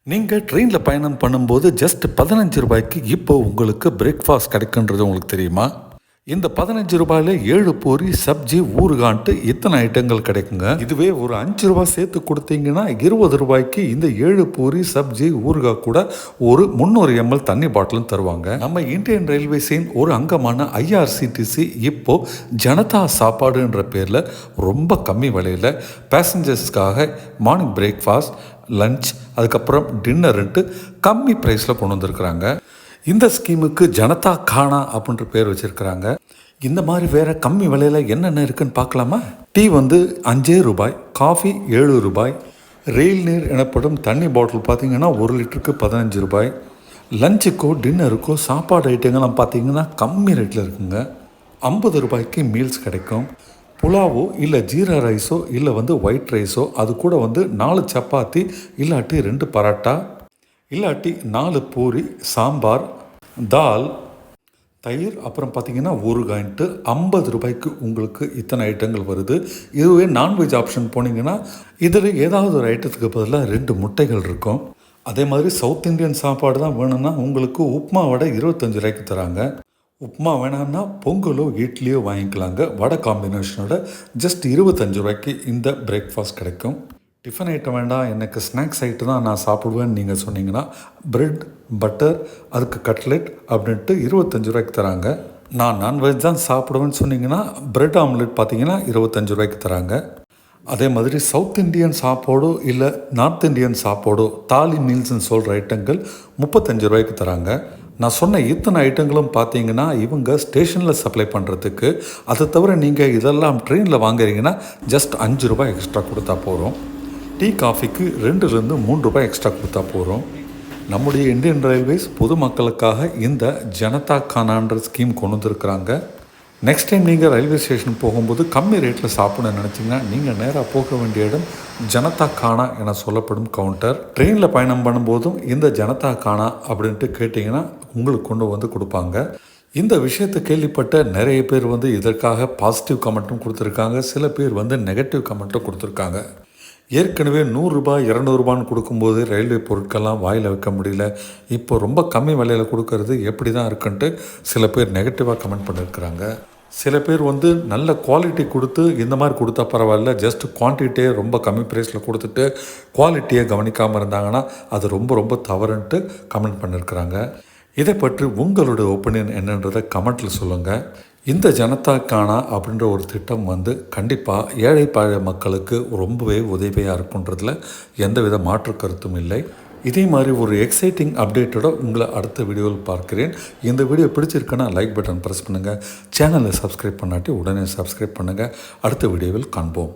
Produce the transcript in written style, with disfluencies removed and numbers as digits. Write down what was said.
நீங்கள் ட்ரெயினில் பயணம் பண்ணும்போது ஜஸ்ட் 15 ரூபாய்க்கு இப்போ உங்களுக்கு பிரேக்ஃபாஸ்ட் கிடைக்குன்றது உங்களுக்கு தெரியுமா? இந்த 15 ரூபாயில் 7 பூரி சப்ஜி ஊறுகான்ட்டு இத்தனை ஐட்டங்கள் கிடைக்குங்க. இதுவே ஒரு 5 ரூபாய் சேர்த்து கொடுத்தீங்கன்னா 20 ரூபாய்க்கு இந்த 7 பூரி சப்ஜி ஊறுகா கூட ஒரு 300 ml தண்ணி பாட்டிலும் தருவாங்க. நம்ம இந்தியன் ரயில்வேஸின் ஒரு அங்கமான IRCTC இப்போ ஜனதா சாப்பாடுன்ற பேரில் ரொம்ப கம்மி விலையில் பேசஞ்சர்ஸ்க்காக மார்னிங் பிரேக்ஃபாஸ்ட், லஞ்ச், அதுக்கப்புறம் டின்னருன்ட்டு கம்மி ப்ரைஸில் கொண்டு வந்திருக்கிறாங்க. இந்த ஸ்கீமுக்கு ஜனதா கானா அப்படின்ற பேர் வச்சுருக்கிறாங்க. இந்த மாதிரி வேறு கம்மி விலையில் என்னென்ன இருக்குன்னு பார்க்கலாமா? டீ 5 ரூபாய், காஃபி 7 ரூபாய், ரெயில் நீர் எனப்படும் தண்ணி பாட்டில் பார்த்திங்கன்னா 1 லிட்டருக்கு 15 ரூபாய். லஞ்சுக்கோ டின்னருக்கோ சாப்பாடு ஐட்டங்கள்லாம் பார்த்திங்கன்னா கம்மி ரேட்டில் இருக்குங்க. 50 ரூபாய்க்கு மீல்ஸ் கிடைக்கும். புலாவோ இல்லை ஜீரா ரைஸோ இல்லை ஒயிட் ரைஸோ, அது கூட 4 சப்பாத்தி இல்லாட்டி 2 பரோட்டா இல்லாட்டி 4 பூரி, சாம்பார், தால், தயிர், அப்புறம் பார்த்திங்கன்னா ஊறுகாய்ன்ட்டு 50 ரூபாய்க்கு உங்களுக்கு இத்தனை ஐட்டங்கள் வருது. இதுவே நான்வெஜ் ஆப்ஷன் போனீங்கன்னா இதில் ஏதாவது ஒரு ஐட்டத்துக்கு பதிலாக 2 முட்டைகள் இருக்கும். அதே மாதிரி சவுத் இந்தியன் சாப்பாடு தான் வேணும்னா உங்களுக்கு உப்புமா வடை 25 ரூபாய்க்கு தராங்க. உப்புமா வேணாம்னா பொங்கலோ இட்லியோ வாங்கிக்கலாங்க. வடை காம்பினேஷனோட ஜஸ்ட் 25 ரூபாய்க்கு இந்த பிரேக்ஃபாஸ்ட் கிடைக்கும். டிஃபன் ஐட்டம் வேண்டாம், எனக்கு ஸ்நாக்ஸ் ஐட்டம் தான் நான் சாப்பிடுவேன்னு நீங்கள் சொன்னீங்கன்னா பிரெட், பட்டர், அதுக்கு கட்லெட் அப்படின்ட்டு 25 ரூபாய்க்கு தராங்க. நான் நான்வெஜ் தான் சாப்பிடுவேன்னு சொன்னீங்கன்னா பிரெட் ஆம்லெட் பார்த்தீங்கன்னா 25 ரூபாய்க்கு தராங்க. அதே மாதிரி சவுத் இண்டியன் சாப்பாடோ இல்லை நார்த் இண்டியன் சாப்பாடோ தாலி மீல்ஸ்ன்னு சொல்கிற ஐட்டங்கள் 35 ரூபாய்க்கு தராங்க. நான் சொன்ன இத்தனை ஐட்டங்களும் பார்த்தீங்கன்னா இவங்க ஸ்டேஷனில் சப்ளை பண்ணுறதுக்கு. அதை தவிர நீங்கள் இதெல்லாம் ட்ரெயினில் வாங்குறீங்கன்னா ஜஸ்ட் 5 ரூபாய் எக்ஸ்ட்ரா கொடுத்தா போகிறோம். டீ காஃபிக்கு 2லேருந்து 3 ரூபாய் எக்ஸ்ட்ரா கொடுத்தா போகிறோம். நம்முடைய இந்தியன் ரயில்வேஸ் பொதுமக்களுக்காக இந்த ஜனதா கானான்ற ஸ்கீம் கொண்டு வந்துருக்குறாங்க. நெக்ஸ்ட் டைம் நீங்கள் ரயில்வே ஸ்டேஷன் போகும்போது கம்மி ரேட்டில் சாப்பிடணும்னு நினச்சிங்கன்னா நீங்கள் நேராக போக வேண்டிய இடம் ஜனதா கானா என சொல்லப்படும் கவுண்டர். ட்ரெயினில் பயணம் பண்ணும்போதும் இந்த ஜனதா கானா அப்படின்ட்டு கேட்டிங்கன்னா உங்களுக்கு கொண்டு கொடுப்பாங்க. இந்த விஷயத்தை கேள்விப்பட்ட நிறைய பேர் இதற்காக பாசிட்டிவ் கமெண்ட்டும் கொடுத்துருக்காங்க. சில பேர் நெகட்டிவ் கமெண்ட்டும் கொடுத்துருக்காங்க. ஏற்கனவே 100 ரூபாய் 200 ரூபான்னு கொடுக்கும்போது ரயில்வே பொருட்கள்லாம் வாயில் வைக்க முடியல, இப்போ ரொம்ப கம்மி விலையில் கொடுக்கறது எப்படி தான் இருக்குன்ட்டு சில பேர் நெகட்டிவாக கமெண்ட் பண்ணியிருக்கிறாங்க. சில பேர் நல்ல குவாலிட்டி கொடுத்து இந்த மாதிரி கொடுத்தா பரவாயில்ல, ஜஸ்ட் குவான்டிட்டியே ரொம்ப கம்மி ப்ரைஸில் கொடுத்துட்டு குவாலிட்டியை கவனிக்காமல் இருந்தாங்கன்னா அது ரொம்ப ரொம்ப தவறுன்ட்டு கமெண்ட் பண்ணியிருக்கிறாங்க. இதை பற்றி உங்களோட ஒப்பீனியன் என்னன்றதை கமெண்ட்டில் சொல்லுங்கள். இந்த ஜனதா கானா அப்படின்ற ஒரு திட்டம் கண்டிப்பாக ஏழை பாழை மக்களுக்கு ரொம்பவே உதவியாக இருக்குன்றதுல எந்தவித மாற்று கருத்தும் இல்லை. இதே மாதிரி ஒரு எக்ஸைட்டிங் அப்டேட்டோட உங்களை அடுத்த வீடியோவில் பார்க்கிறேன். இந்த வீடியோ பிடிச்சிருக்குன்னா லைக் பட்டன் ப்ரெஸ் பண்ணுங்கள். சேனலை சப்ஸ்கிரைப் பண்ணாட்டி உடனே சப்ஸ்கிரைப் பண்ணுங்கள். அடுத்த வீடியோவில் காண்போம்.